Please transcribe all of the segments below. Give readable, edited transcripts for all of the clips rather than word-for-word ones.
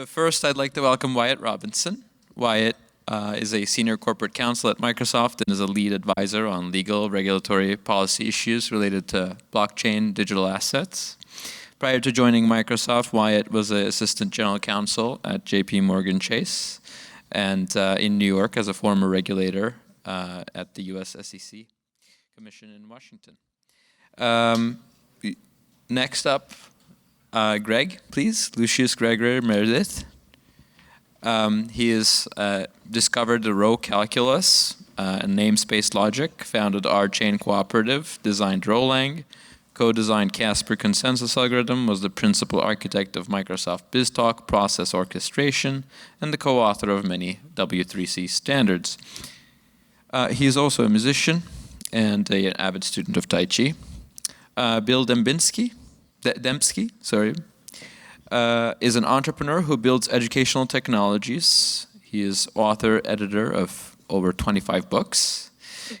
First, I'd like to welcome Wyatt Robinson. Wyatt is a senior corporate counsel at Microsoft and is a lead advisor on legal regulatory policy issues related to blockchain digital assets. Prior to joining Microsoft, Wyatt was an assistant general counsel at JP Morgan Chase and in New York as a former regulator at the US SEC Commission in Washington. Next up, Greg, please. Lucius Gregory Meredith. He has discovered the row calculus and namespace logic, founded R-Chain Cooperative, designed Rolang, co-designed Casper consensus algorithm, was the principal architect of Microsoft BizTalk process orchestration, and the co-author of many W3C standards. He is also a musician and an avid student of Tai Chi. Bill Dembski, is an entrepreneur who builds educational technologies. He is author, editor of over 25 books.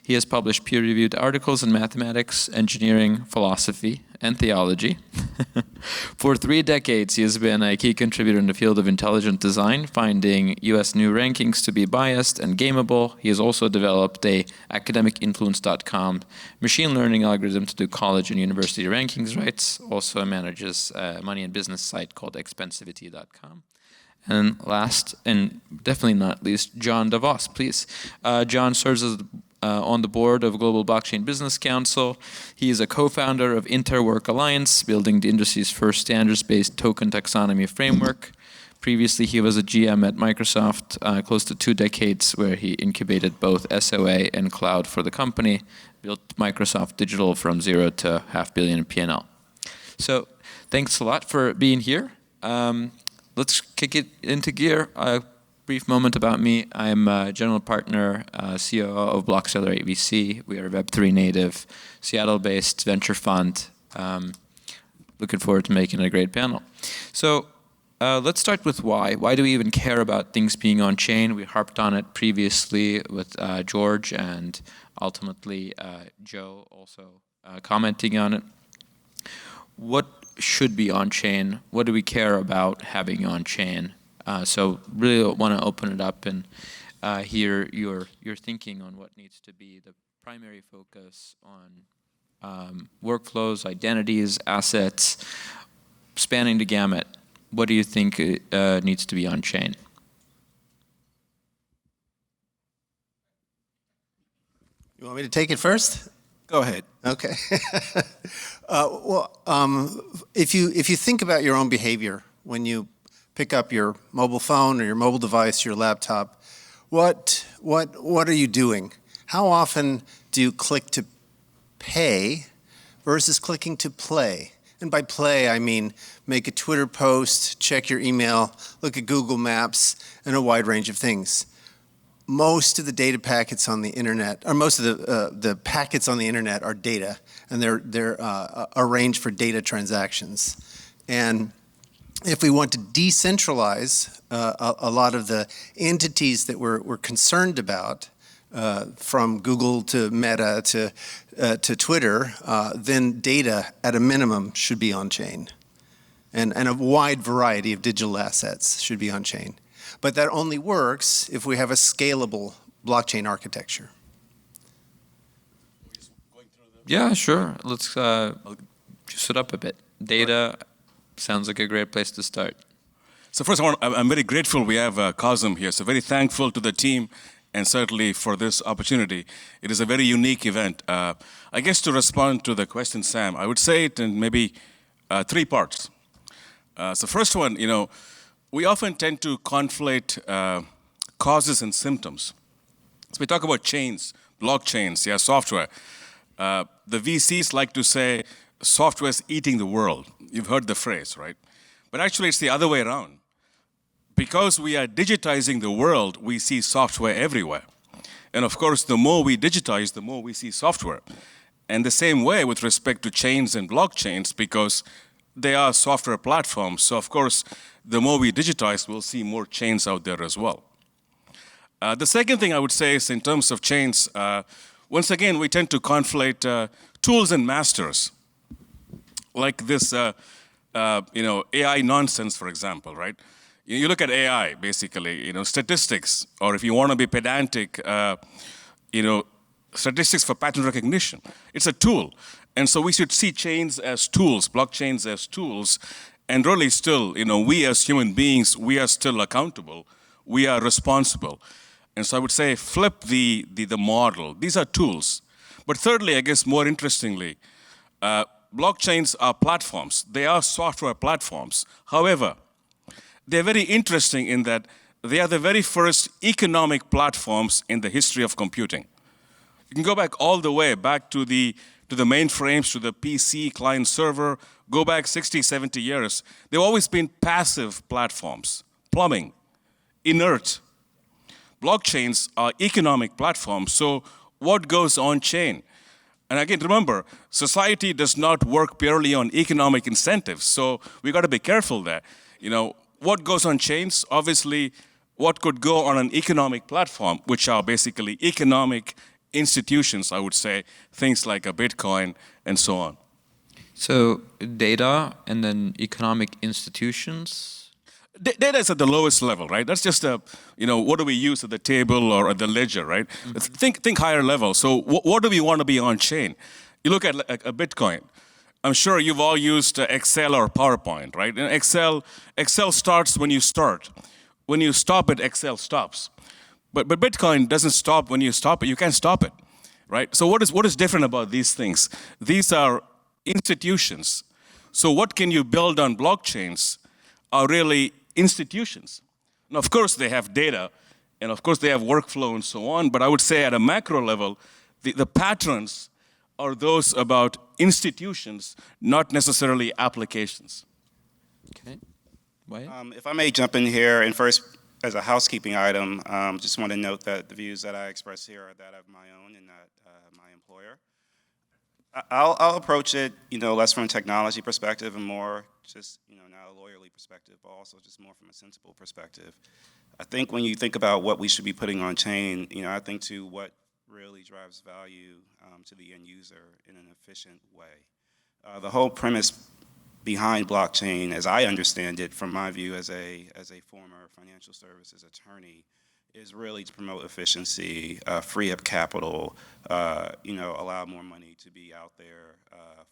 He has published peer-reviewed articles in mathematics, engineering, philosophy, and theology. For 3 decades, he has been a key contributor in the field of intelligent design, finding U.S. new rankings to be biased and gameable. He has also developed a academicinfluence.com machine learning algorithm to do college and university rankings rights. Also manages a money and business site called expensivity.com. And last, and definitely not least, John DeVadoss, please. John serves as on the board of Global Blockchain Business Council. He is a co-founder of Interwork Alliance, building the industry's first standards-based token taxonomy framework. Previously, he was a GM at Microsoft, close to 2 decades, where he incubated both SOA and cloud for the company, built Microsoft Digital from 0 to $500 million in P&L. So thanks a lot for being here. Let's kick it into gear. Brief moment about me. I'm a general partner, COO of Bloccelerate VC. We are a Web3 native, Seattle-based venture fund. Looking forward to making a great panel. So let's start with why. Why do we even care about things being on chain? We harped on it previously with George and ultimately Joe also commenting on it. What should be on chain? What do we care about having on chain? So really want to open it up and hear your thinking on what needs to be the primary focus on workflows, identities, assets, spanning the gamut. What do you think needs to be on chain? You want me to take it first? Go ahead. Okay. If you think about your own behavior when you pick up your mobile phone or your mobile device, your laptop, what are you doing? How often do you click to pay versus clicking to play? And by play, I mean make a Twitter post, check your email, look at Google Maps, and a wide range of things. Most of the data packets on the internet, or most of the packets on the internet are data, and they're arranged for data transactions. And if we want to decentralize a lot of the entities that we're concerned about, from Google to Meta to Twitter, then data at a minimum should be on chain. And a wide variety of digital assets should be on chain. But that only works if we have a scalable blockchain architecture. Yeah, sure. Let's juice it up a bit. Data sounds like a great place to start. So first, I'm very grateful we have COSM here. So very thankful to the team and certainly for this opportunity. It is a very unique event. I guess to respond to the question, Sam, I would say it in maybe 3 parts. So first one, we often tend to conflate causes and symptoms. So we talk about chains, blockchains, software. The VCs like to say software is eating the world. You've heard the phrase, right? But actually it's the other way around. Because we are digitizing the world, we see software everywhere. And of course, the more we digitize, the more we see software. And the same way with respect to chains and blockchains, because they are software platforms. So of course, the more we digitize, we'll see more chains out there as well. The second thing I would say is in terms of chains, once again, we tend to conflate tools and masters. Like this, AI nonsense, for example, right? You look at AI, basically, statistics, or if you want to be pedantic, statistics for pattern recognition. It's a tool. And so we should see chains as tools, blockchains as tools, and really still, we as human beings, we are still accountable. We are responsible. And so I would say flip the model. These are tools. But thirdly, I guess more interestingly, blockchains are platforms. They are software platforms. However, they're very interesting in that they are the very first economic platforms in the history of computing. You can go back all the way back to the mainframes, to the PC, client server, go back 60, 70 years. They've always been passive platforms, plumbing, inert. Blockchains are economic platforms, so what goes on chain? And again, remember, society does not work purely on economic incentives, so we got to be careful there. What goes on chains? Obviously, what could go on an economic platform, which are basically economic institutions, I would say, things like a Bitcoin and so on. So data and then economic institutions? Data is at the lowest level, right? That's just what do we use at the table or at the ledger, right? Mm-hmm. Think higher level. So what do we want to be on chain? You look at a Bitcoin. I'm sure you've all used Excel or PowerPoint, right? And Excel starts when you start. When you stop it, Excel stops. But Bitcoin doesn't stop when you stop it. You can't stop it, right? So what is different about these things? These are institutions. So what can you build on blockchains are really institutions. Now, of course, they have data, and of course, they have workflow and so on, but I would say at a macro level, the patterns are those about institutions, not necessarily applications. Okay. Wyatt? If I may jump in here, and first, as a housekeeping item, just want to note that the views that I express here are that of my own and not my employer. I'll approach it, less from a technology perspective and more just, not a lawyerly perspective, but also just more from a sensible perspective. I think when you think about what we should be putting on chain, I think to what really drives value to the end user in an efficient way. The whole premise behind blockchain, as I understand it, from my view as a former financial services attorney, is really to promote efficiency, free up capital, allow more money to be out there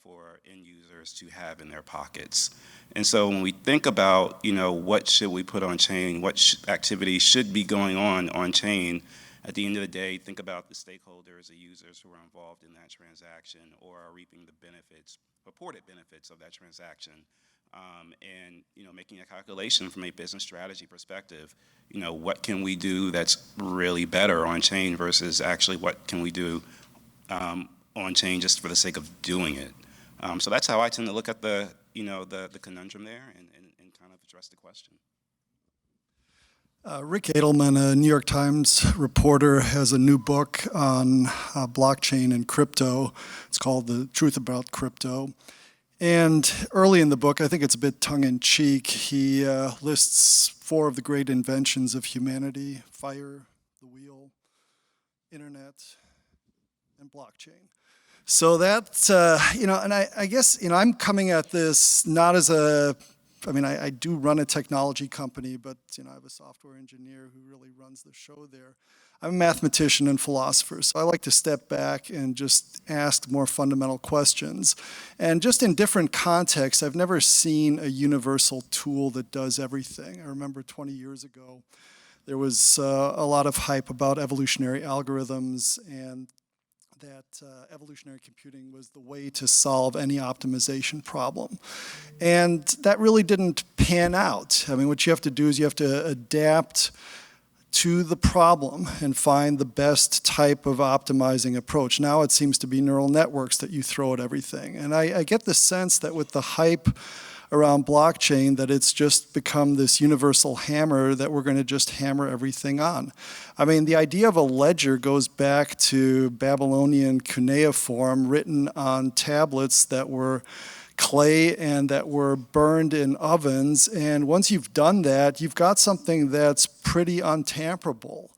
for end users to have in their pockets. And so when we think about, what should we put on chain, what activities should be going on chain, at the end of the day, think about the stakeholders, the users who are involved in that transaction or are reaping the benefits, purported benefits of that transaction. And making a calculation from a business strategy perspective, what can we do that's really better on chain versus actually what can we do on chain just for the sake of doing it. So that's how I tend to look at the conundrum there and kind of address the question. Rick Edelman, a New York Times reporter, has a new book on blockchain and crypto. It's called The Truth About Crypto. And early in the book, I think it's a bit tongue-in-cheek, he lists 4 of the great inventions of humanity: fire, the wheel, internet, and blockchain. So that's, and I guess, I'm coming at this not as I do run a technology company, but I have a software engineer who really runs the show there. I'm a mathematician and philosopher, so I like to step back and just ask more fundamental questions. And just in different contexts, I've never seen a universal tool that does everything. I remember 20 years ago, there was a lot of hype about evolutionary algorithms and that evolutionary computing was the way to solve any optimization problem. And that really didn't pan out. What you have to do is you have to adapt to the problem and find the best type of optimizing approach. Now it seems to be neural networks that you throw at everything. And I get the sense that with the hype around blockchain that it's just become this universal hammer that we're going to just hammer everything on. The idea of a ledger goes back to Babylonian cuneiform written on tablets that were clay and that were burned in ovens. And once you've done that, you've got something that's pretty untamperable.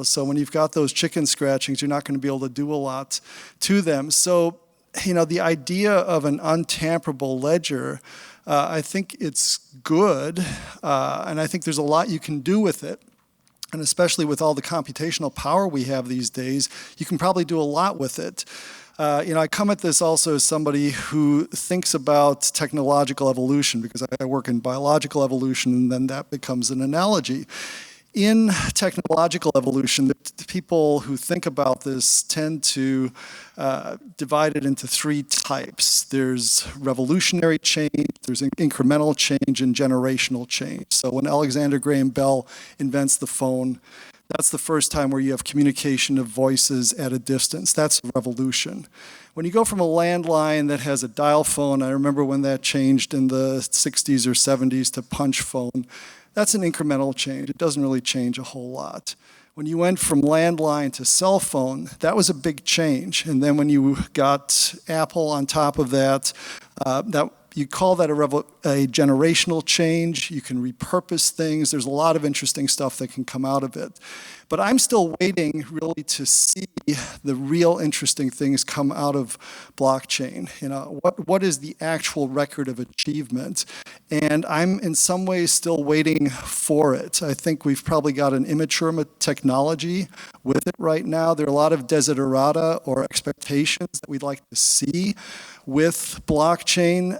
So when you've got those chicken scratchings, you're not going to be able to do a lot to them. So, the idea of an untamperable ledger I think it's good, and I think there's a lot you can do with it. And especially with all the computational power we have these days, you can probably do a lot with it. I come at this also as somebody who thinks about technological evolution, because I work in biological evolution, and then that becomes an analogy. In technological evolution, the people who think about this tend to divide it into three types. There's revolutionary change, there's incremental change, and generational change. So when Alexander Graham Bell invents the phone, that's the first time where you have communication of voices at a distance. That's a revolution. When you go from a landline that has a dial phone, I remember when that changed in the 60s or 70s to punch phone, that's an incremental change. It doesn't really change a whole lot. When you went from landline to cell phone, that was a big change. And then when you got Apple on top of that, you call that a generational change. You can repurpose things. There's a lot of interesting stuff that can come out of it. But I'm still waiting really to see the real interesting things come out of blockchain. What is the actual record of achievement? And I'm in some ways still waiting for it. I think we've probably got an immature technology with it right now. There are a lot of desiderata or expectations that we'd like to see with blockchain,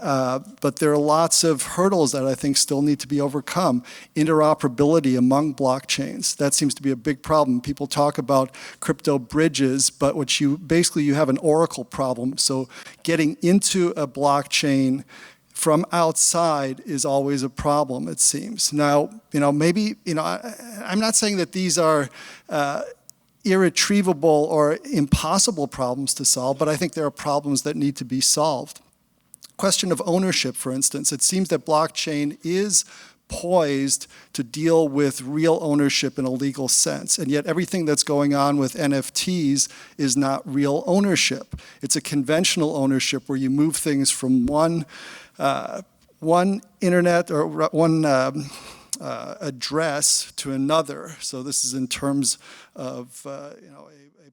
but there are lots of hurdles that I think still need to be overcome. Interoperability among blockchains, that seems to be a big problem. People talk about crypto bridges, but you have an oracle problem. So getting into a blockchain from outside is always a problem, it seems. Now, I'm not saying that these are irretrievable or impossible problems to solve, but I think there are problems that need to be solved. Question of ownership, for instance. It seems that blockchain is poised to deal with real ownership in a legal sense, and yet everything that's going on with NFTs is not real ownership. It's a conventional ownership where you move things from one internet or one address to another. So this is in terms of a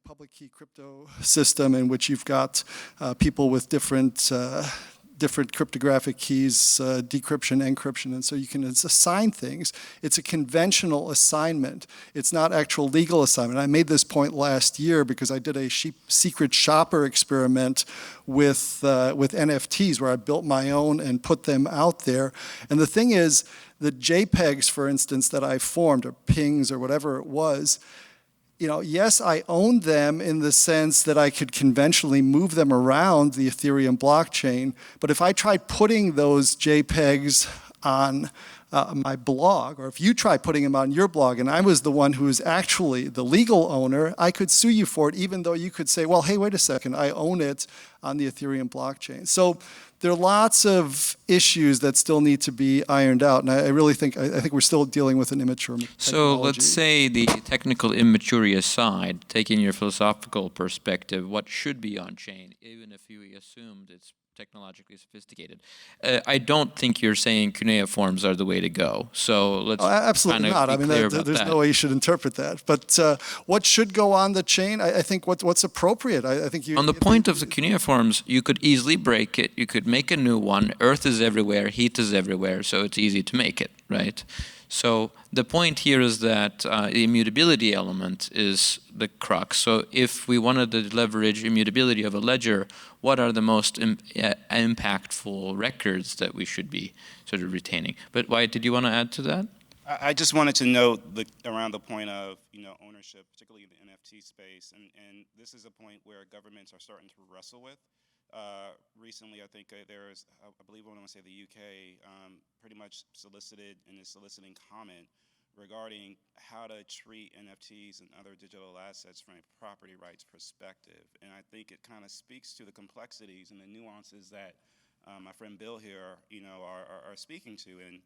public key crypto system in which you've got people with different cryptographic keys, decryption, encryption, and so you can assign things. It's a conventional assignment. It's not actual legal assignment. I made this point last year because I did a secret shopper experiment with NFTs where I built my own and put them out there. And the thing is, the JPEGs, for instance, that I formed, or pings, or whatever it was, yes, I owned them in the sense that I could conventionally move them around the Ethereum blockchain, but if I tried putting those JPEGs on my blog, or if you try putting them on your blog, and I was the one who was actually the legal owner, I could sue you for it, even though you could say, well, hey, wait a second, I own it on the Ethereum blockchain. So there are lots of issues that still need to be ironed out, and I really think we're still dealing with an immature technology. So let's say the technical immaturity aside, taking your philosophical perspective, what should be on chain, even if you assumed it's technologically sophisticated. I don't think you're saying cuneiforms are the way to go. So let's absolutely not. I mean, there's no way you should interpret that. But what should go on the chain? I think what's appropriate. I think you. On the point of the cuneiforms, you could easily break it. You could make a new one. Earth is everywhere. Heat is everywhere. So it's easy to make it, right? So the point here is that the immutability element is the crux. So if we wanted to leverage immutability of a ledger, what are the most impactful records that we should be sort of retaining? But Wyatt, did you want to add to that? I just wanted to note around the point of ownership, particularly in the NFT space, and this is a point where governments are starting to wrestle with. Recently, I think there's, I believe I want to say the UK pretty much solicited and is soliciting comment regarding how to treat NFTs and other digital assets from a property rights perspective. And I think it kind of speaks to the complexities and the nuances that my friend Bill here, are speaking to. And,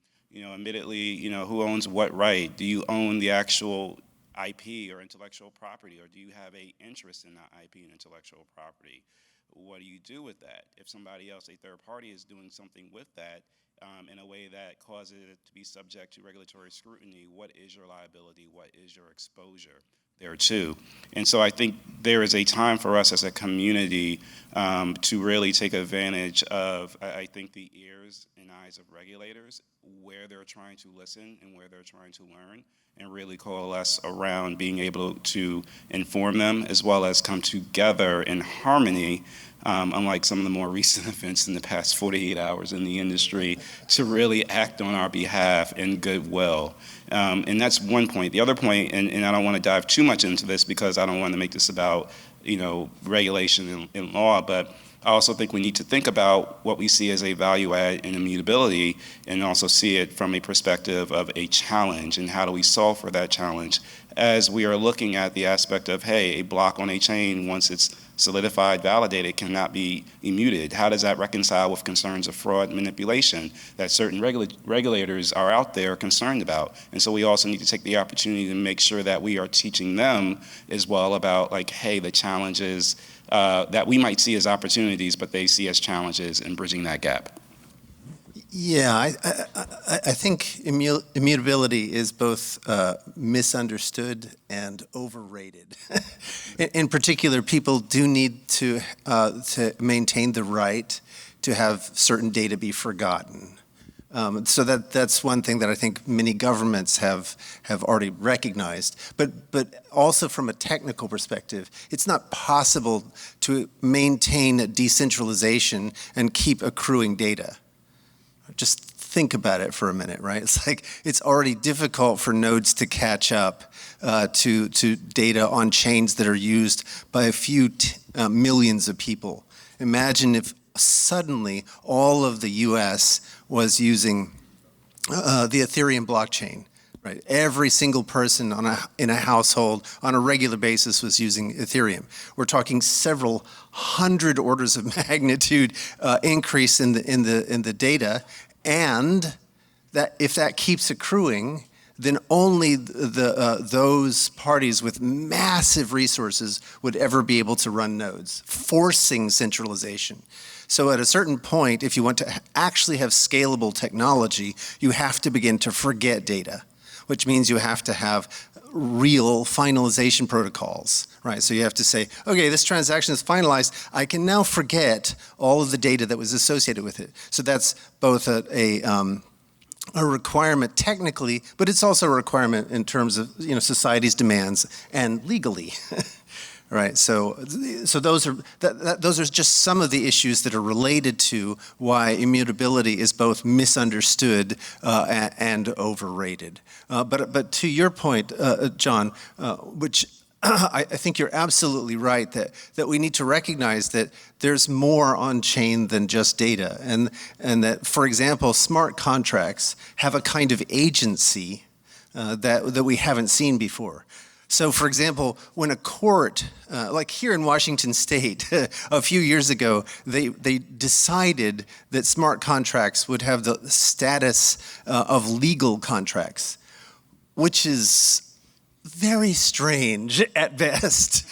admittedly, who owns what right? Do you own the actual IP or intellectual property, or do you have an interest in that IP and intellectual property? What do you do with that? If somebody else, a third party, is doing something with that in a way that causes it to be subject to regulatory scrutiny, what is your liability? What is your exposure? there too. And so I think there is a time for us as a community to really take advantage of, I think, the ears and eyes of regulators, where they're trying to listen and where they're trying to learn, and really coalesce around being able to inform them, as well as come together in harmony, unlike some of the more recent events in the past 48 hours in the industry, to really act on our behalf in goodwill. And that's one point. The other point, and I don't want to dive too much into this because I don't want to make this about, regulation and law, but I also think we need to think about what we see as a value add in immutability, and also see it from a perspective of a challenge, and how do we solve for that challenge as we are looking at the aspect of, hey, a block on a chain, once it's solidified, validated, cannot be immuted. How does that reconcile with concerns of fraud and manipulation that certain regulators are out there concerned about? And so we also need to take the opportunity to make sure that we are teaching them as well about, like, hey, the challenges that we might see as opportunities, but they see as challenges, in bridging that gap. Yeah, I think immutability is both misunderstood and overrated. In particular, people do need to maintain the right to have certain data be forgotten. So that's one thing that I think many governments have already recognized. But also from a technical perspective, it's not possible to maintain decentralization and keep accruing data. Just think about it for a minute, right? It's like it's already difficult for nodes to catch up to data on chains that are used by a few millions of people. Imagine if suddenly all of the US was using the Ethereum blockchain, right? Every single person in a household on a regular basis was using Ethereum. We're talking several hundred orders of magnitude increase in the data, and that if that keeps accruing, then only those parties with massive resources would ever be able to run nodes, forcing centralization. So at a certain point, if you want to actually have scalable technology, you have to begin to forget data, which means you have to have real finalization protocols, right? So you have to say, okay, this transaction is finalized. I can now forget all of the data that was associated with it. So that's both a requirement technically, but it's also a requirement in terms of society's demands and legally. Right, so those are just some of the issues that are related to why immutability is both misunderstood and overrated. But to your point, John, which I think you're absolutely right that we need to recognize that there's more on chain than just data, and that, for example, smart contracts have a kind of agency that we haven't seen before. So, for example, when a court, like here in Washington State, a few years ago, they decided that smart contracts would have the status of legal contracts, which is very strange at best.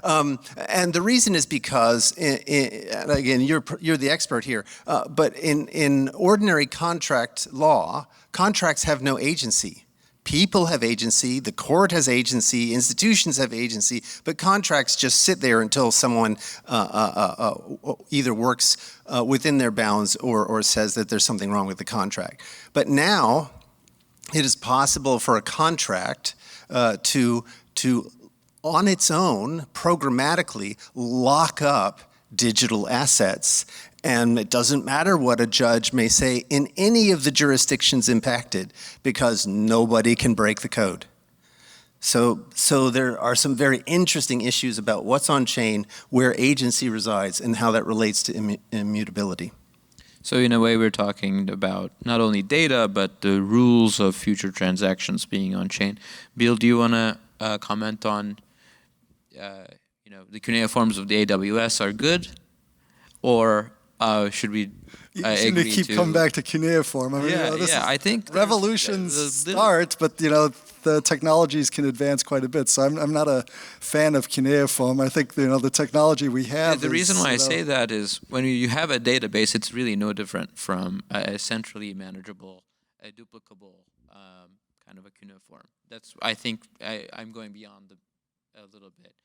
And the reason is because, and again, you're the expert here, but in ordinary contract law, contracts have no agency. People have agency, the court has agency, institutions have agency, but contracts just sit there until someone either works within their bounds or says that there's something wrong with the contract. But now it is possible for a contract to on its own programmatically lock up digital assets. And it doesn't matter what a judge may say in any of the jurisdictions impacted, because nobody can break the code. So there are some very interesting issues about what's on chain, where agency resides, and how that relates to immutability. So in a way, we're talking about not only data, but the rules of future transactions being on chain. Bill, do you want to comment on, the cuneiforms of the AWS are good, or should we agree keep to coming back to cuneiform? I mean, I think revolutions start, but the technologies can advance quite a bit. So I'm not a fan of cuneiform. I think the technology we have. The reason why I say that is when you have a database, it's really no different from a centrally manageable, a duplicable kind of a cuneiform. I think I'm going beyond the a little bit,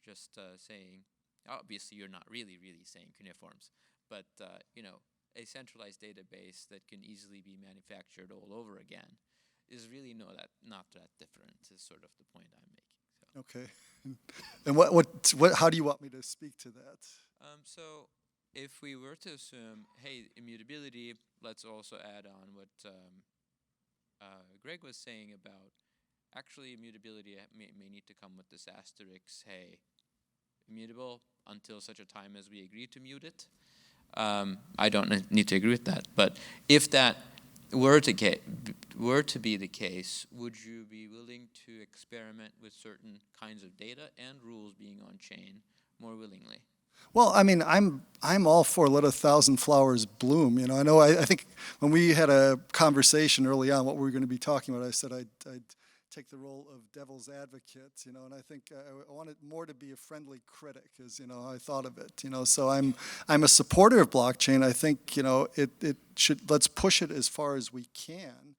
just saying, obviously you're not really saying cuneiforms, but a centralized database that can easily be manufactured all over again is really not that different, is sort of the point I'm making. So. Okay. And how do you want me to speak to that? So if we were to assume, hey, immutability, let's also add on what Greg was saying about actually immutability may need to come with this asterisk, hey, immutable until such a time as we agree to mute it. I don't need to agree with that, but if that were to be the case, would you be willing to experiment with certain kinds of data and rules being on chain more willingly? Well, I mean, I'm all for let 1,000 flowers bloom. I think when we had a conversation early on, what we were going to be talking about, I said I'd take the role of devil's advocate, and I think I wanted more to be a friendly critic, as I thought of it, So I'm a supporter of blockchain. I think it should, let's push it as far as we can,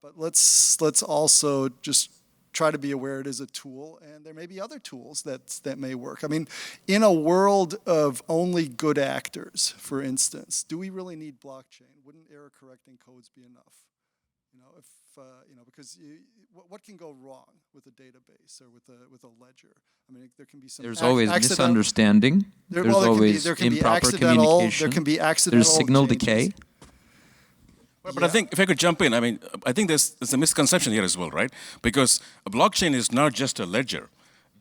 but let's also just try to be aware it is a tool, and there may be other tools that may work. I mean, in a world of only good actors, for instance, do we really need blockchain? Wouldn't error correcting codes be enough? Because what can go wrong with a database or with a ledger? I mean, there can be some. There's always misunderstanding. There's always improper communication. There can be accidental. There's signal changes. decay. But I think if I could jump in, I think there's a misconception here as well, right? Because a blockchain is not just a ledger.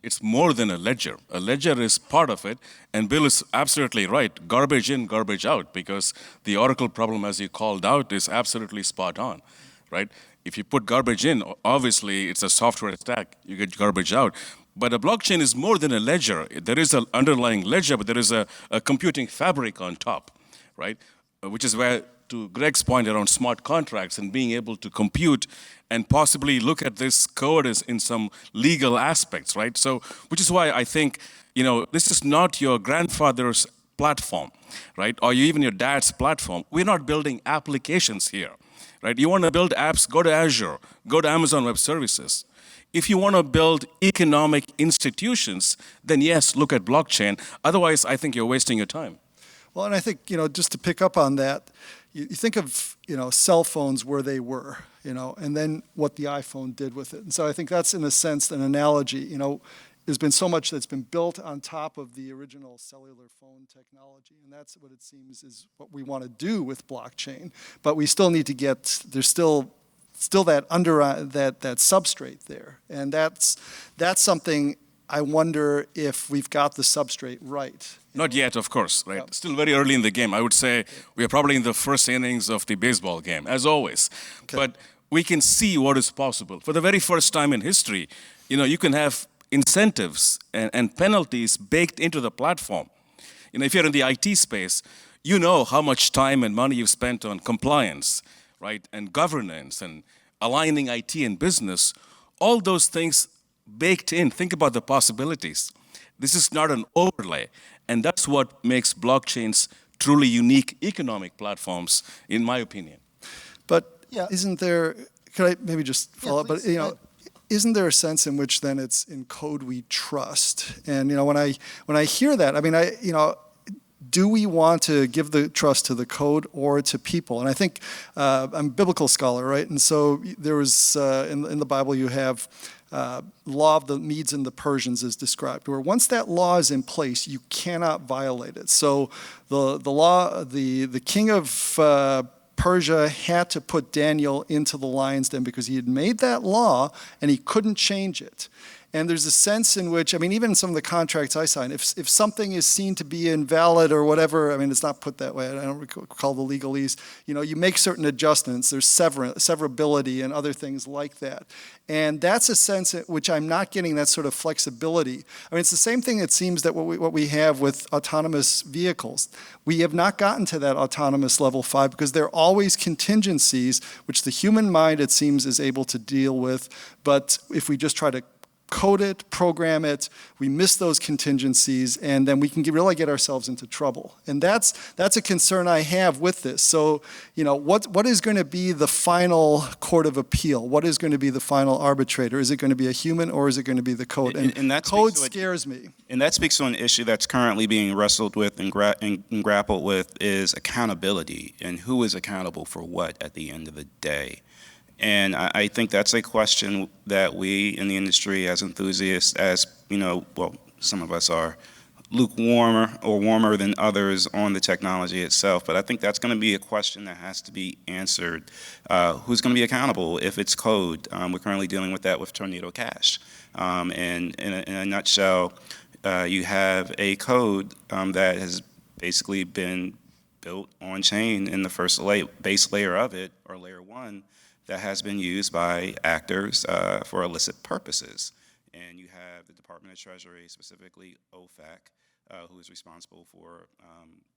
It's more than a ledger. A ledger is part of it, and Bill is absolutely right. Garbage in, garbage out, because the Oracle problem, as you called out, is absolutely spot on, right? If you put garbage in, obviously it's a software stack. You get garbage out. But a blockchain is more than a ledger. There is an underlying ledger, but there is a computing fabric on top, right? Which is where, to Greg's point around smart contracts and being able to compute and possibly look at this code as in some legal aspects, right? So, which is why I think, this is not your grandfather's platform, right? Or even your dad's platform. We're not building applications here, right? You want to build apps, go to Azure, go to Amazon Web Services. If you want to build economic institutions, then yes, look at blockchain. Otherwise, I think you're wasting your time. Well, and I think, just to pick up on that, you think of, cell phones where they were, and then what the iPhone did with it. And so I think that's, in a sense, an analogy. There's been so much that's been built on top of the original cellular phone technology, and that's what it seems is what we want to do with blockchain. But we still need to there's still that that substrate there, and that's something I wonder if we've got the substrate right. Not yet, of course, right? Yeah. Still very early in the game. I would say we are probably in the first innings of the baseball game, as always. Okay. But we can see what is possible. For the very first time in history, you can have incentives and penalties baked into the platform. If you're in the IT space, you know how much time and money you've spent on compliance, right? And governance and aligning IT and business. All those things baked in. Think about the possibilities. This is not an overlay. And that's what makes blockchains truly unique economic platforms, in my opinion. But isn't there, could I maybe just follow up? But, isn't there a sense in which then it's in code we trust? And, when I hear that, do we want to give the trust to the code or to people? And I think I'm a biblical scholar, right? And so there was, in the Bible, you have law of the Medes and the Persians is described, where once that law is in place, you cannot violate it. So the king of Persia had to put Daniel into the lion's den because he had made that law and he couldn't change it. And there's a sense in which, even some of the contracts I sign, if something is seen to be invalid or whatever, it's not put that way, I don't recall the legalese, you make certain adjustments, there's severability and other things like that. And that's a sense in which I'm not getting that sort of flexibility. It's the same thing, it seems, that what we have with autonomous vehicles. We have not gotten to that autonomous level 5 because there are always contingencies which the human mind, it seems, is able to deal with. But if we just try to code it, program it, we miss those contingencies, and then we can really get ourselves into trouble. And that's a concern I have with this. So, what is going to be the final court of appeal? What is going to be the final arbitrator? Is it going to be a human, or is it going to be the code? And that code scares me. And that speaks to an issue that's currently being wrestled with and grappled with is accountability, and who is accountable for what at the end of the day. And I think that's a question that we in the industry as enthusiasts, some of us are lukewarmer or warmer than others on the technology itself, but I think that's going to be a question that has to be answered. Who's going to be accountable if it's code? We're currently dealing with that with Tornado Cash. And in a nutshell, you have a code that has basically been built on chain in the first base layer of it, or layer one, that has been used by actors for illicit purposes. And you have the Department of Treasury, specifically OFAC, who is responsible for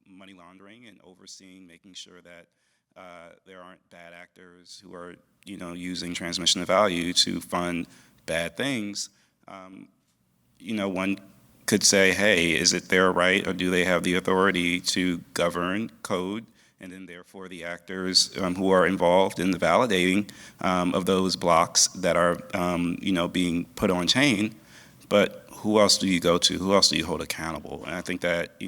money laundering and overseeing, making sure that there aren't bad actors who are, using transmission of value to fund bad things. One could say, hey, is it their right, or do they have the authority to govern code? And then therefore the actors who are involved in the validating of those blocks that are being put on chain. But who else do you go to? Who else do you hold accountable? And I think that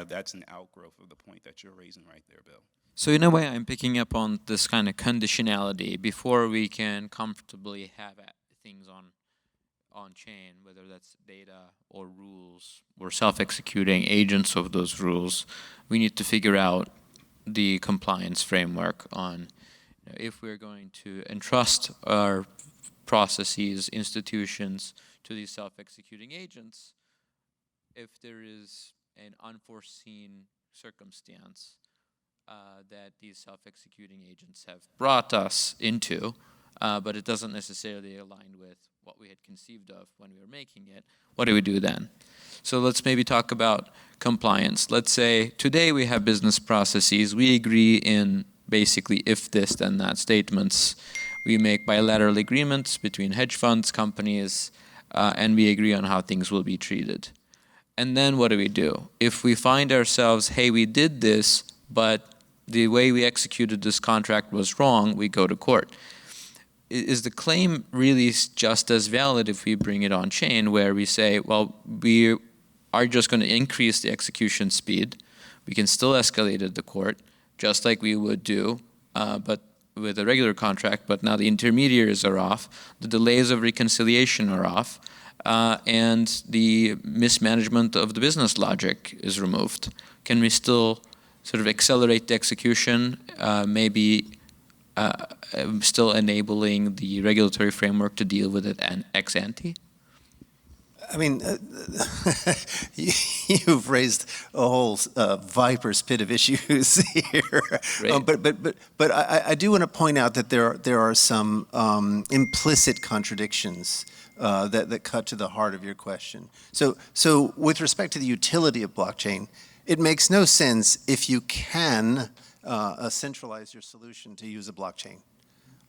that's an outgrowth of the point that you're raising right there, Bill. So in a way, I'm picking up on this kind of conditionality before we can comfortably have things on chain, whether that's data or rules or self-executing agents of those rules. We need to figure out the compliance framework on if we're going to entrust our processes, institutions to these self-executing agents, if there is an unforeseen circumstance that these self-executing agents have brought us into, but it doesn't necessarily align with what we had conceived of when we were making it, what do we do then? So let's maybe talk about compliance. Let's say today we have business processes. We agree in basically if this, then that statements. We make bilateral agreements between hedge funds, companies, and we agree on how things will be treated. And then what do? If we find ourselves, hey, we did this, but the way we executed this contract was wrong, we go to court. Is the claim really just as valid if we bring it on chain, where we say, well, we are just going to increase the execution speed. We can still escalate at the court, just like we would do, but with a regular contract, but now the intermediaries are off, the delays of reconciliation are off, and the mismanagement of the business logic is removed. Can we still sort of accelerate the execution, still enabling the regulatory framework to deal with it ex ante? I mean, you've raised a whole viper's pit of issues here. But I do want to point out that there are some implicit contradictions that cut to the heart of your question. So with respect to the utility of blockchain, it makes no sense if you can centralize your solution to use a blockchain.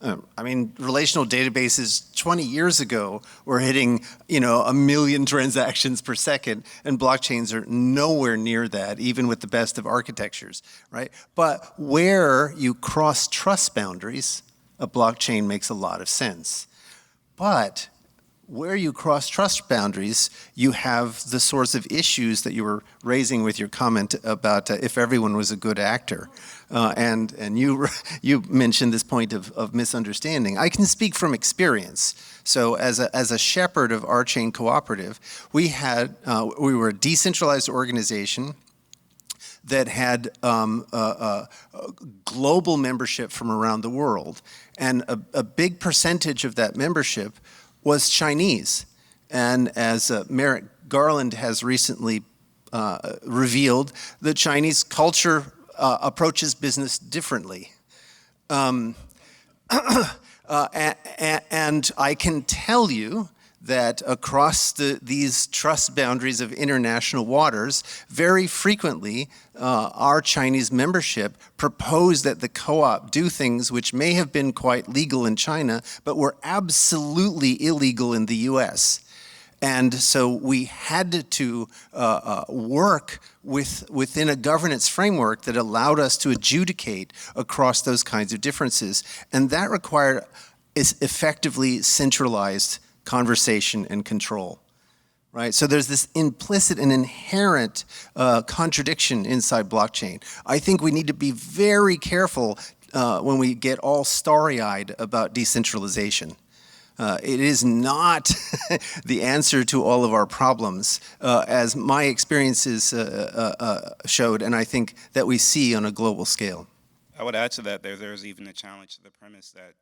I mean, relational databases 20 years ago were hitting, 1 million transactions per second, and blockchains are nowhere near that, even with the best of architectures, right? But where you cross trust boundaries, a blockchain makes a lot of sense. But where you cross trust boundaries, you have the sorts of issues that you were raising with your comment about if everyone was a good actor. And you mentioned this point of misunderstanding. I can speak from experience. So as a shepherd of our chain cooperative, we were a decentralized organization that had global membership from around the world. And a big percentage of that membership was Chinese. And as Merrick Garland has recently revealed, the Chinese culture approaches business differently. And I can tell you that across these trust boundaries of international waters, very frequently our Chinese membership proposed that the co-op do things which may have been quite legal in China, but were absolutely illegal in the US. And so we had to work within a governance framework that allowed us to adjudicate across those kinds of differences. And that required effectively centralized conversation and control. Right, so there's this implicit and inherent contradiction inside blockchain. I think we need to be very careful when we get all starry-eyed about decentralization. It is not the answer to all of our problems, as my experiences showed, and I think that we see on a global scale. I would add to that there's even a challenge to the premise that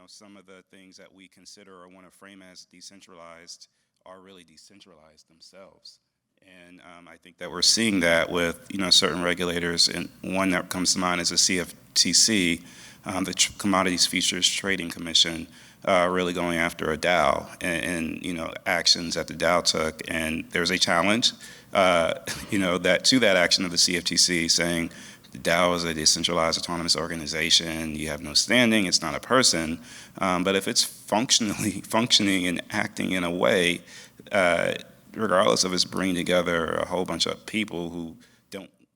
some of the things that we consider or want to frame as decentralized are really decentralized themselves. And I think that we're seeing that with certain regulators, and one that comes to mind is the CFTC, the Commodities Futures Trading Commission, really going after a DAO and actions that the DAO took. And there's a challenge that to that action of the CFTC, saying the DAO is a decentralized autonomous organization. You have no standing. It's not a person. But if it's functioning and acting in a way, regardless of it's bringing together a whole bunch of people who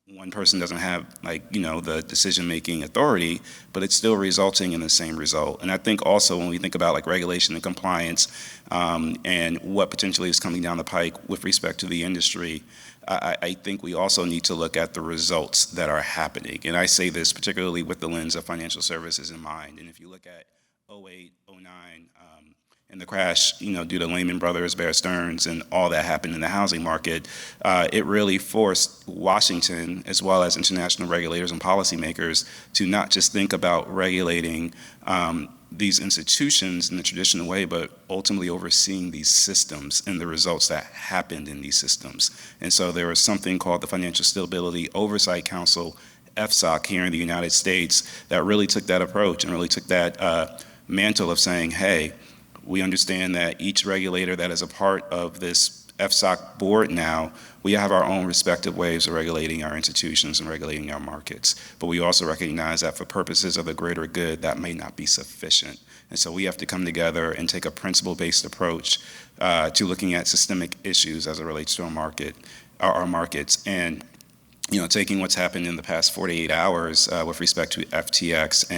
one person doesn't have the decision-making authority, but it's still resulting in the same result. And I think also when we think about regulation and compliance and what potentially is coming down the pike with respect to the industry, I think we also need to look at the results that are happening. And I say this particularly with the lens of financial services in mind. And if you look at 08, 09, and the crash, due to Lehman Brothers, Bear Stearns, and all that happened in the housing market, it really forced Washington, as well as international regulators and policymakers, to not just think about regulating these institutions in the traditional way, but ultimately overseeing these systems and the results that happened in these systems. And so there was something called the Financial Stability Oversight Council, FSOC, here in the United States, that really took that approach and really took that mantle of saying, hey, we understand that each regulator that is a part of this FSOC board now, we have our own respective ways of regulating our institutions and regulating our markets. But we also recognize that for purposes of the greater good, that may not be sufficient. And so we have to come together and take a principle-based approach to looking at systemic issues as it relates to our markets. And taking what's happened in the past 48 hours with respect to FTX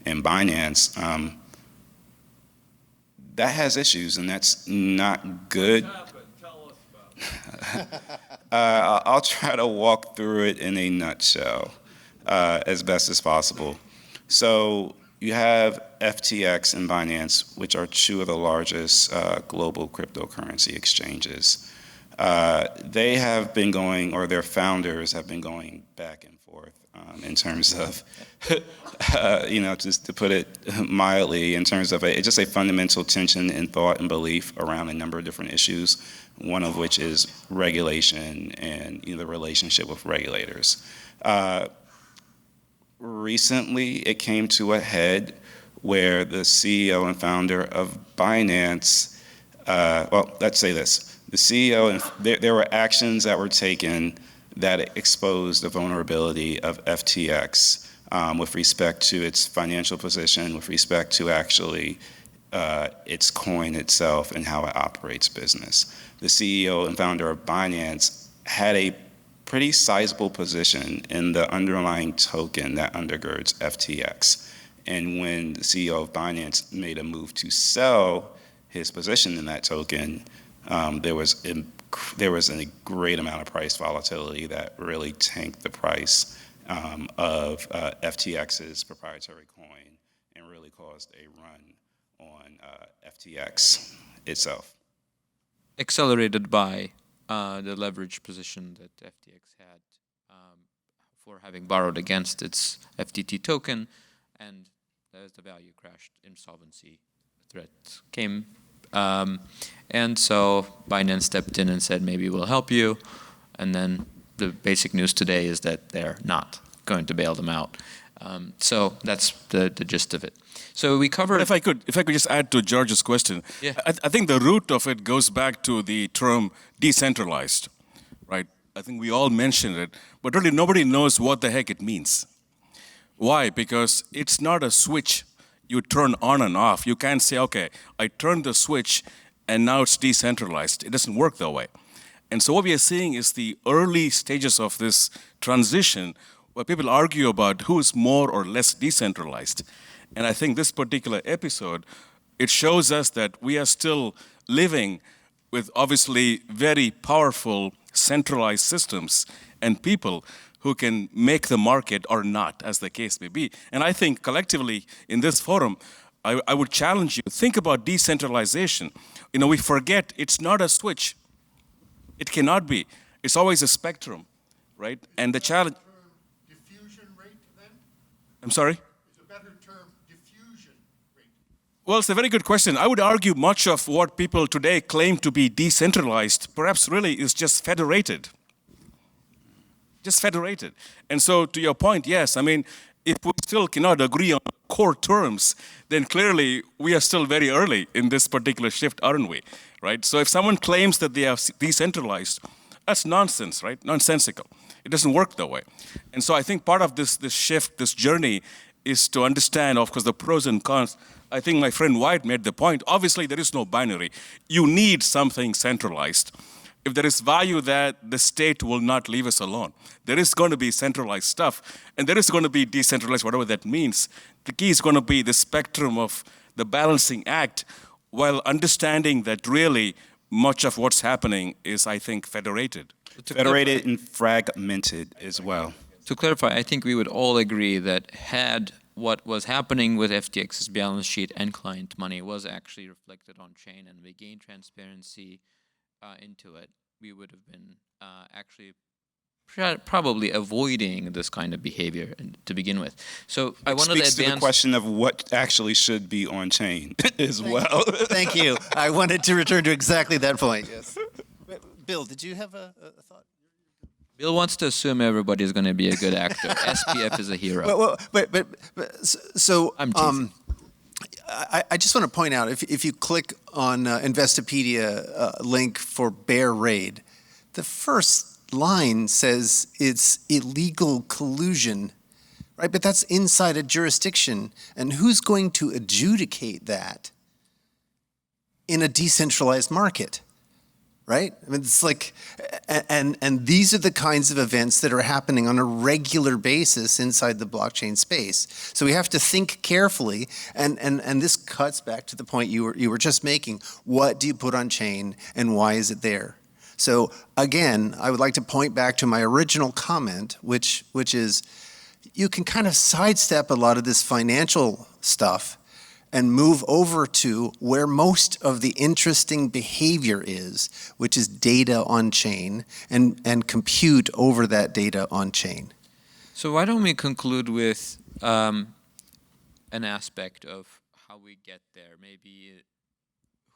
and Binance, that has issues, and that's not good. Tell us about it. I'll try to walk through it in a nutshell as best as possible. So you have FTX and Binance, which are two of the largest global cryptocurrency exchanges. They have been going, or their founders have been going back and forth in terms of, just to put it mildly, in terms of just a fundamental tension in thought and belief around a number of different issues, one of which is regulation and the relationship with regulators. Recently, it came to a head where the CEO and founder of Binance, let's say this, the CEO, and there were actions that were taken that exposed the vulnerability of FTX with respect to its financial position, with respect to actually its coin itself and how it operates business. The CEO and founder of Binance had a pretty sizable position in the underlying token that undergirds FTX. And when the CEO of Binance made a move to sell his position in that token, there was a great amount of price volatility that really tanked the price of FTX's proprietary coin and really caused a run on FTX itself. Accelerated by the leverage position that FTX had for having borrowed against its FTT token, and as the value crashed, insolvency threat came. And so Binance stepped in and said, maybe we'll help you. And then the basic news today is that they're not going to bail them out. So that's the gist of it. So we covered. If I could just add to George's question, Yeah. I think the root of it goes back to the term decentralized, right? I think we all mentioned it, but really nobody knows what the heck it means. Why? Because it's not a switch you turn on and off. You can't say, okay, I turn the switch and now it's decentralized. It doesn't work that way. And so what we are seeing is the early stages of this transition where people argue about who is more or less decentralized. And I think this particular episode, it shows us that we are still living with obviously very powerful centralized systems and people who can make the market or not, as the case may be. And I think collectively in this forum, I would challenge you, think about decentralization. You know, we forget it's not a switch. It cannot be. It's always a spectrum, right? And the challenge... Diffusion rate then? I'm sorry? Is a better term diffusion rate? Well, it's a very good question. I would argue much of what people today claim to be decentralized perhaps really is just federated. Just federated. And so to your point, yes, I mean, if we still cannot agree on core terms, then clearly we are still very early in this particular shift, aren't we? Right? So if someone claims that they are decentralized, that's nonsense, right? Nonsensical. It doesn't work that way. And so I think part of this shift, this journey, is to understand, of course, the pros and cons. I think my friend Wyatt made the point. Obviously, there is no binary. You need something centralized. If there is value there, the state will not leave us alone. There is going to be centralized stuff, and there is going to be decentralized, whatever that means. The key is going to be the spectrum of the balancing act, while understanding that really much of what's happening is, I think, federated. Federated and fragmented as well. To clarify, I think we would all agree that had what was happening with FTX's balance sheet and client money was actually reflected on chain and we gained transparency into it, we would have been actually probably avoiding this kind of behavior to begin with. So I wanted to Speaks to the advance. question of what actually should be on chain as well. Thank you. I wanted to return to exactly that point. Yes. Bill, did you have a thought? Bill wants to assume everybody's going to be a good actor. SPF is a hero. So I'm teasing. I just want to point out, if you click on Investopedia link for Bear Raid, the first line says it's illegal collusion, right? But that's inside a jurisdiction, and who's going to adjudicate that in a decentralized market? Right? I mean, it's like, and these are the kinds of events that are happening on a regular basis inside the blockchain space. So we have to think carefully, and this cuts back to the point you were just making. What do you put on chain, and why is it there? So again, I would like to point back to my original comment, which is, you can kind of sidestep a lot of this financial stuff and move over to where most of the interesting behavior is, which is data on chain, and compute over that data on chain. So why don't we conclude with an aspect of how we get there? Maybe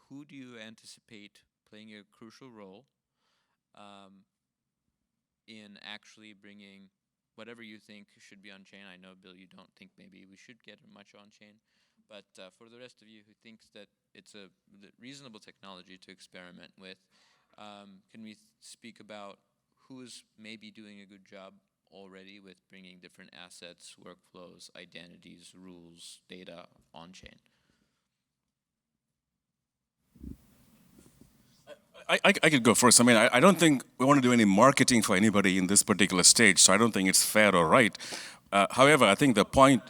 who do you anticipate playing a crucial role in actually bringing whatever you think should be on chain? I know, Bill, you don't think maybe we should get much on chain. But for the rest of you who thinks that it's a reasonable technology to experiment with, can we speak about who's maybe doing a good job already with bringing different assets, workflows, identities, rules, data on chain? I could go first. I mean, I don't think we want to do any marketing for anybody in this particular stage, so I don't think it's fair or right. However, I think the point...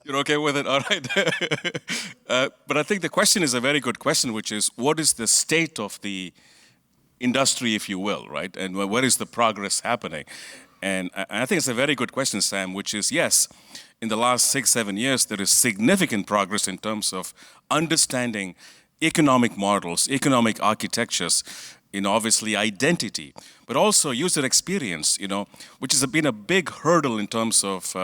You're okay with it? All right. But I think the question is a very good question, which is, what is the state of the industry, if you will, right? And where is the progress happening? And I think it's a very good question, Sam, which is, yes, in the last 6-7 years, there is significant progress in terms of understanding economic models, economic architectures, obviously identity, but also user experience, which has been a big hurdle in terms of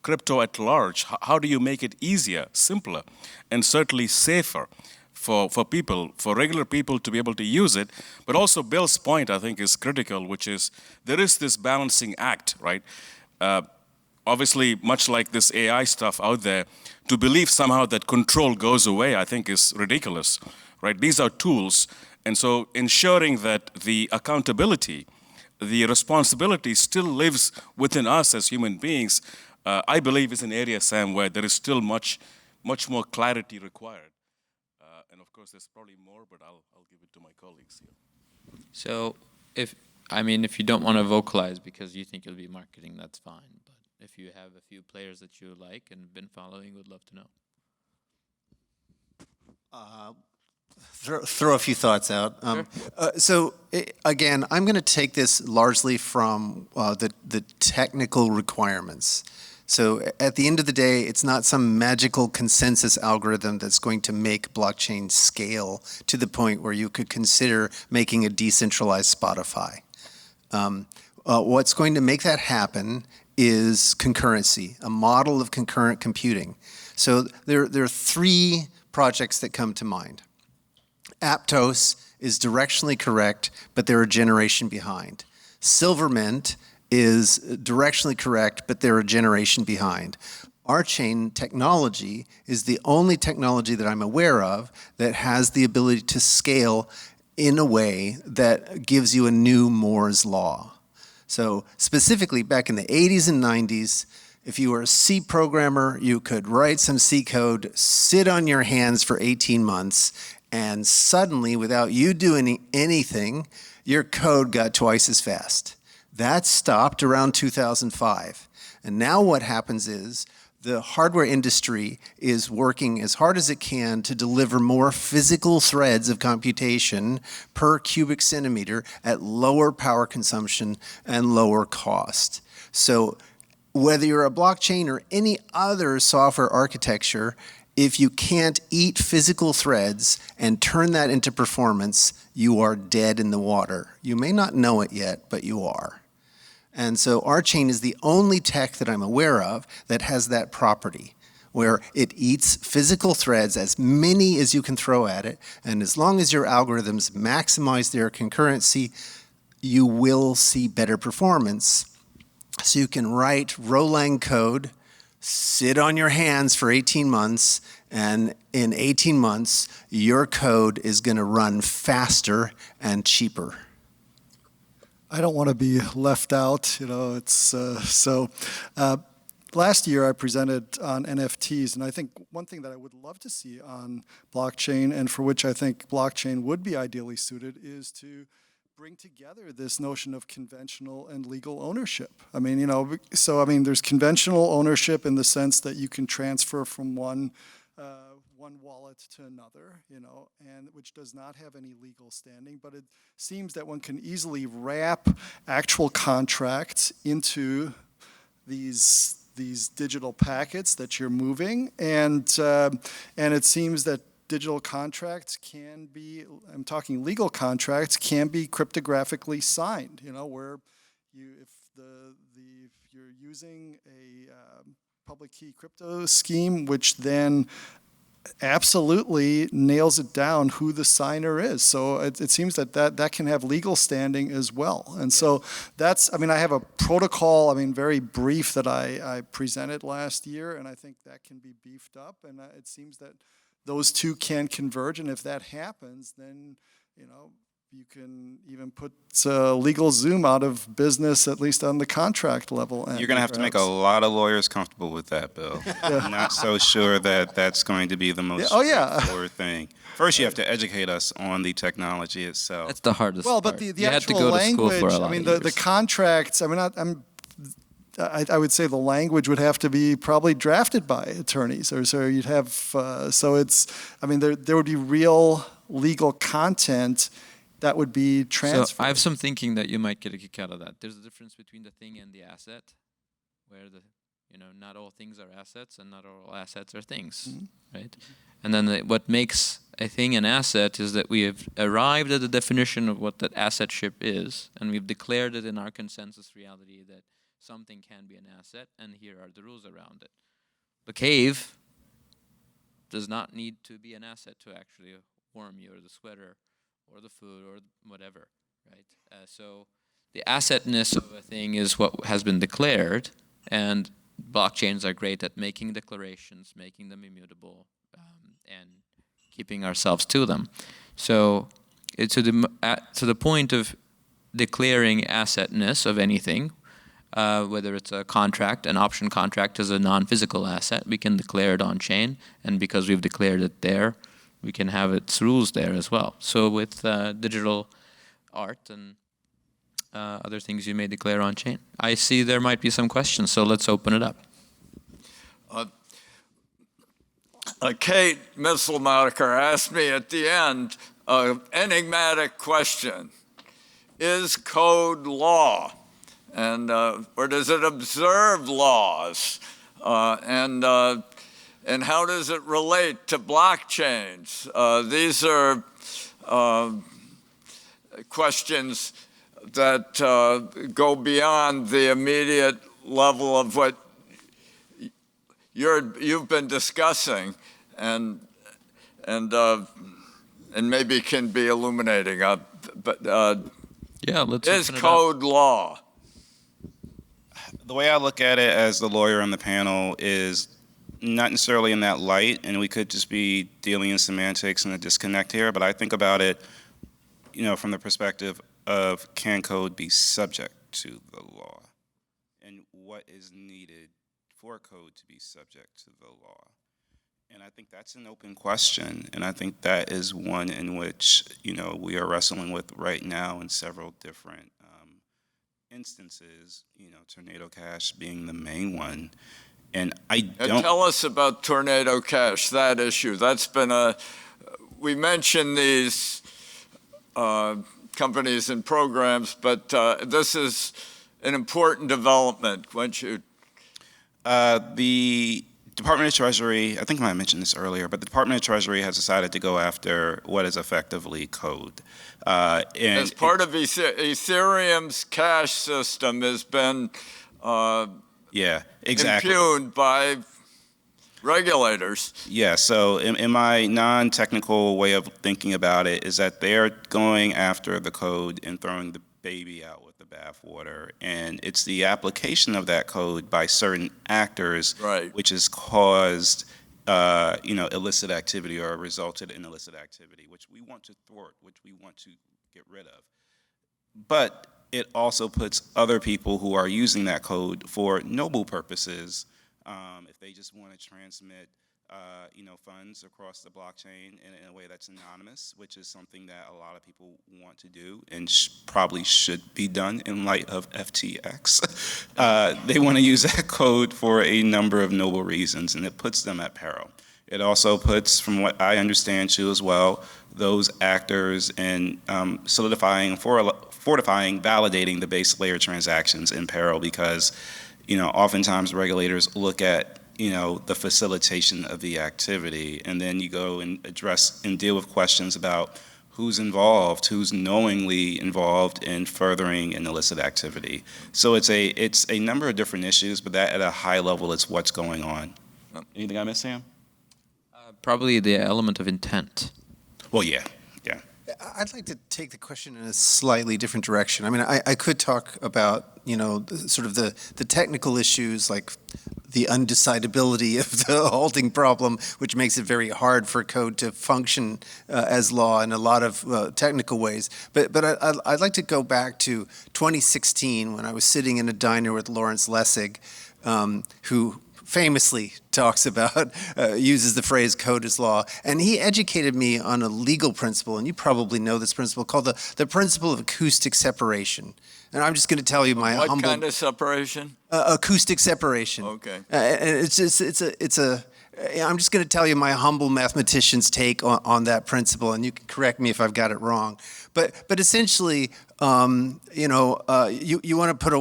crypto at large. How do you make it easier, simpler, and certainly safer for people, for regular people to be able to use it? But also Bill's point, I think, is critical, which is there is this balancing act, right? Obviously, much like this AI stuff out there, to believe somehow that control goes away, I think is ridiculous, right? These are tools. And so ensuring that the accountability, the responsibility still lives within us as human beings, I believe is an area, Sam, where there is still much more clarity required. course, there's probably more, but I'll give it to my colleagues here. So if you don't want to vocalize because you think it'll be marketing, that's fine. But if you have a few players that you like and been following, would love to know. Throw a few thoughts out. Again, I'm going to take this largely from the technical requirements. So at the end of the day, it's not some magical consensus algorithm that's going to make blockchain scale to the point where you could consider making a decentralized Spotify. What's going to make that happen is concurrency, a model of concurrent computing. So there are three projects that come to mind. Aptos is directionally correct, but they're a generation behind. Silvermint is directionally correct, but they're a generation behind. Our chain technology is the only technology that I'm aware of that has the ability to scale in a way that gives you a new Moore's law. So specifically back in the 80s and 90s, if you were a C programmer, you could write some C code, sit on your hands for 18 months, and suddenly, without you doing anything, your code got twice as fast. That stopped around 2005. And now what happens is the hardware industry is working as hard as it can to deliver more physical threads of computation per cubic centimeter at lower power consumption and lower cost. So whether you're a blockchain or any other software architecture, if you can't eat physical threads and turn that into performance, you are dead in the water. You may not know it yet, but you are. And so our chain is the only tech that I'm aware of that has that property, where it eats physical threads, as many as you can throw at it, and as long as your algorithms maximize their concurrency, you will see better performance. So you can write Rolang code, sit on your hands for 18 months, and in 18 months, your code is going to run faster and cheaper. I don't want to be left out, last year I presented on NFTs, and I think one thing that I would love to see on blockchain, and for which I think blockchain would be ideally suited, is to bring together this notion of conventional and legal ownership. There's conventional ownership in the sense that you can transfer from one wallet to another, and which does not have any legal standing, but it seems that one can easily wrap actual contracts into these digital packets that you're moving, and it seems that digital contracts can be, I'm talking legal contracts, can be cryptographically signed, where if you're using a public key crypto scheme, which then absolutely nails it down who the signer is. So it seems that can have legal standing as well. And so that's, I have a protocol, very brief, that I presented last year, and I think that can be beefed up, and it seems that those two can converge, and if that happens, then, you can even put LegalZoom out of business, at least on the contract level. You're going to have to make a lot of lawyers comfortable with that, Bill. I'm not so sure that that's going to be the most straightforward thing. First, you have to educate us on the technology itself. That's the hardest part. But the actual language, the contracts, I would say the language would have to be probably drafted by attorneys, or so you'd have, there would be real legal content that would be transferred. So I have some thinking that you might get a kick out of that. There's a difference between the thing and the asset, where not all things are assets and not all assets are things, right? And then what makes a thing an asset is that we have arrived at the definition of what that assetship is, and we've declared it in our consensus reality that something can be an asset, and here are the rules around it. The cave does not need to be an asset to actually warm you, or the sweater, or the food, or whatever, right? So the assetness of a thing is what has been declared, and blockchains are great at making declarations, making them immutable, and keeping ourselves to them. So to the point of declaring assetness of anything, whether it's a contract, an option contract is a non-physical asset, we can declare it on chain, and because we've declared it there, we can have its rules there as well. So with digital art and other things you may declare on chain. I see there might be some questions, so let's open it up. Kate Misselmacher asked me at the end an enigmatic question. Is code law? And or does it observe laws? And how does it relate to blockchains? These are questions that go beyond the immediate level of what you've been discussing, and maybe can be illuminating. But yeah, let's. Is code law? The way I look at it as the lawyer on the panel is not necessarily in that light, and we could just be dealing in semantics and a disconnect here, but I think about it, from the perspective of can code be subject to the law, and what is needed for code to be subject to the law. And I think that's an open question, and I think that is one in which, we are wrestling with right now in several different instances, Tornado Cash being the main one. And tell us about Tornado Cash, that issue. That's been we mentioned these companies and programs, but this is an important development. Once you the Department of Treasury, I think I might have mentioned this earlier, but the Department of Treasury has decided to go after what is effectively code. As part of Ethereum's cash system has been impugned by regulators. Yeah, so in my non-technical way of thinking about it is that they're going after the code and throwing the baby out with the bathwater, and it's the application of that code by certain actors, right, which has caused illicit activity or resulted in illicit activity, which we want to thwart, which we want to get rid of. But it also puts other people who are using that code for noble purposes, if they just want to transmit funds across the blockchain in a way that's anonymous, which is something that a lot of people want to do and probably should be done in light of FTX. They want to use that code for a number of noble reasons, and it puts them at peril. It also puts, from what I understand too as well, those actors in fortifying, validating the base layer transactions in peril, because oftentimes regulators look at the facilitation of the activity, and then you go and address and deal with questions about who's involved, who's knowingly involved in furthering an illicit activity. So it's a number of different issues, but that at a high level is what's going on. Anything I missed, Sam? Probably the element of intent. Well, yeah. I'd like to take the question in a slightly different direction. I mean, I could talk about, sort of the technical issues, like the undecidability of the halting problem, which makes it very hard for code to function as law in a lot of technical ways. But I'd like to go back to 2016 when I was sitting in a diner with Lawrence Lessig, who famously talks about, uses the phrase code is law. And he educated me on a legal principle, and you probably know this principle, called the principle of acoustic separation. And I'm just going to tell you my humble... What kind of separation? Acoustic separation. Okay. And I'm just going to tell you my humble mathematician's take on that principle, and you can correct me if I've got it wrong. But essentially, you want to put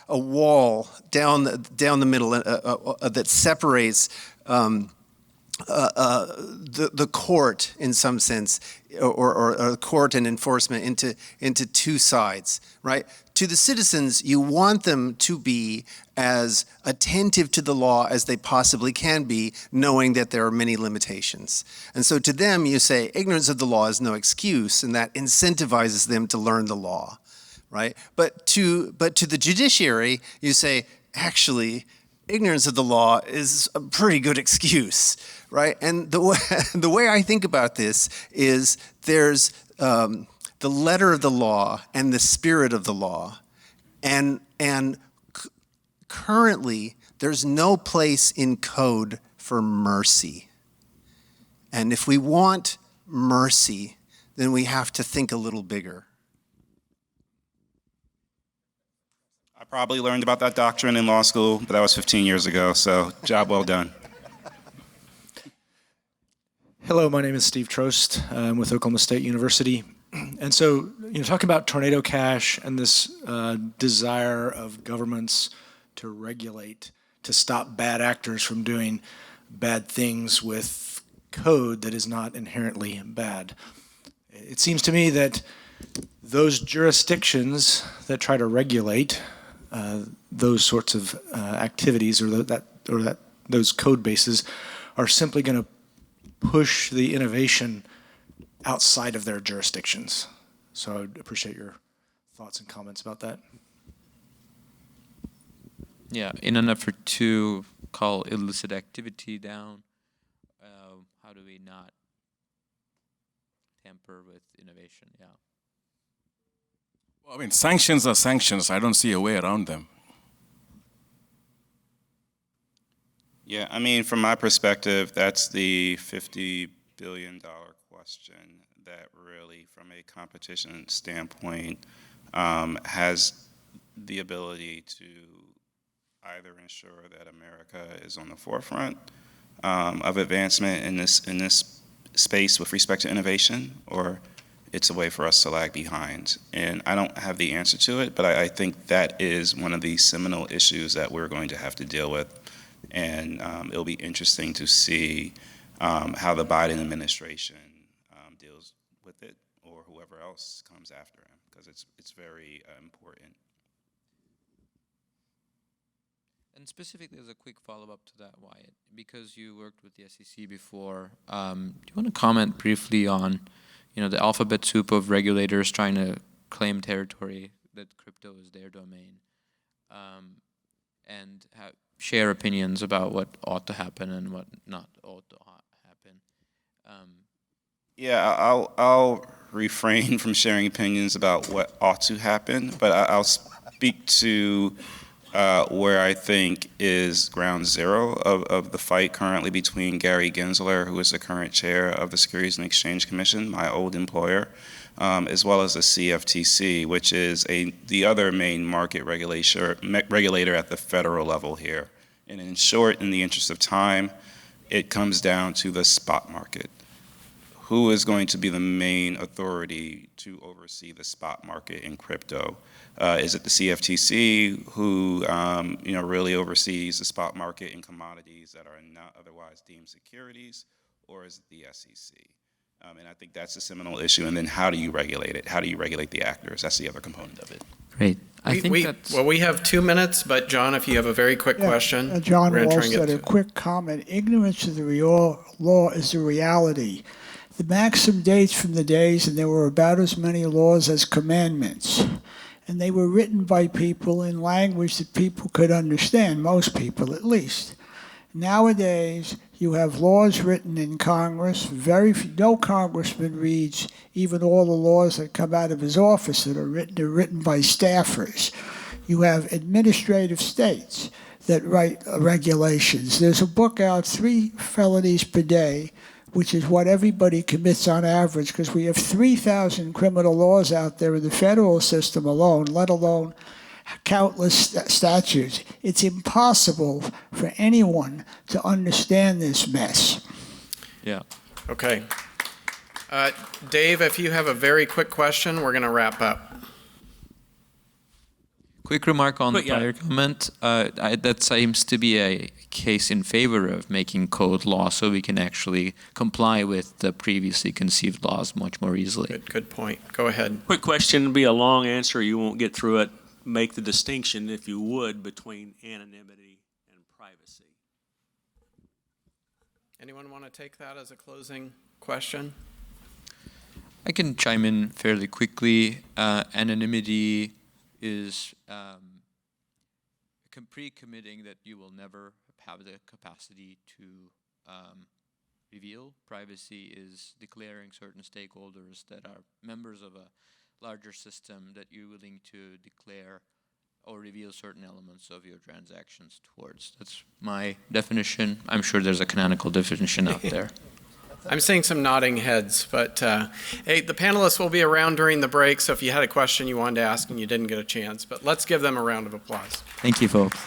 a wall down the middle that separates the court in some sense, or court and enforcement into two sides, right? To the citizens, you want them to be as attentive to the law as they possibly can be, knowing that there are many limitations. And so to them, you say ignorance of the law is no excuse, and that incentivizes them to learn the law, right? But to the judiciary, you say, actually, ignorance of the law is a pretty good excuse, right? And the way I think about this is there's the letter of the law and the spirit of the law, and currently there's no place in code for mercy. And if we want mercy, then we have to think a little bigger. I probably learned about that doctrine in law school, but that was 15 years ago, so job well done. Hello, my name is Steve Trost. I'm with Oklahoma State University. And so, talking about tornado cash and this desire of governments to regulate, to stop bad actors from doing bad things with code that is not inherently bad. It seems to me that those jurisdictions that try to regulate those sorts of activities or those code bases are simply going to push the innovation outside of their jurisdictions. So I would appreciate your thoughts and comments about that. Yeah, in an effort to call illicit activity down, how do we not tamper with innovation? Yeah. Well, I mean, sanctions are sanctions. I don't see a way around them. Yeah, I mean, from my perspective, that's the $50 billion question that really, from a competition standpoint, has the ability to either ensure that America is on the forefront of advancement in this space with respect to innovation, or it's a way for us to lag behind. And I don't have the answer to it, but I think that is one of the seminal issues that we're going to have to deal with. And it'll be interesting to see how the Biden administration deals with it, or whoever else comes after him, because it's very important. And specifically, as a quick follow-up to that, Wyatt, because you worked with the SEC before, do you want to comment briefly on, the alphabet soup of regulators trying to claim territory that crypto is their domain, and share opinions about what ought to happen and what not ought to happen? Yeah, I'll refrain from sharing opinions about what ought to happen, but I'll speak to where I think is ground zero of the fight currently between Gary Gensler, who is the current chair of the Securities and Exchange Commission, my old employer, as well as the CFTC, which is the other main market regulator at the federal level here. And in short, in the interest of time, it comes down to the spot market. Who is going to be the main authority to oversee the spot market in crypto? Is it the CFTC, who really oversees the spot market in commodities that are not otherwise deemed securities, or is it the SEC? And I think that's a seminal issue. And then how do you regulate it? How do you regulate the actors? That's the other component of it. Great. We have 2 minutes, but John, if you have a very quick question. John we're gonna try Wall and get said a to- quick comment. Ignorance of the real law is the reality. The maxim dates from the days, and there were about as many laws as commandments. And they were written by people in language that people could understand, most people at least. Nowadays, you have laws written in Congress. No congressman reads even all the laws that come out of his office that are written. They're written by staffers. You have administrative states that write regulations. There's a book out, 3 felonies per day, which is what everybody commits on average, because we have 3,000 criminal laws out there in the federal system alone, let alone countless statutes. It's impossible for anyone to understand this mess. Yeah. Okay. Dave, if you have a very quick question, we're going to wrap up. Quick remark on the prior comment. That seems to be a case in favor of making code law, so we can actually comply with the previously conceived laws much more easily. Good point. Go ahead. Quick question, it'll be a long answer. You won't get through it. Make the distinction, if you would, between anonymity and privacy. Anyone want to take that as a closing question? I can chime in fairly quickly. Anonymity is pre-committing that you will never have the capacity to reveal. Privacy is declaring certain stakeholders that are members of a larger system that you're willing to declare or reveal certain elements of your transactions towards. That's my definition. I'm sure there's a canonical definition out there. I'm seeing some nodding heads, but hey, the panelists will be around during the break, so if you had a question you wanted to ask and you didn't get a chance, but let's give them a round of applause. Thank you, folks.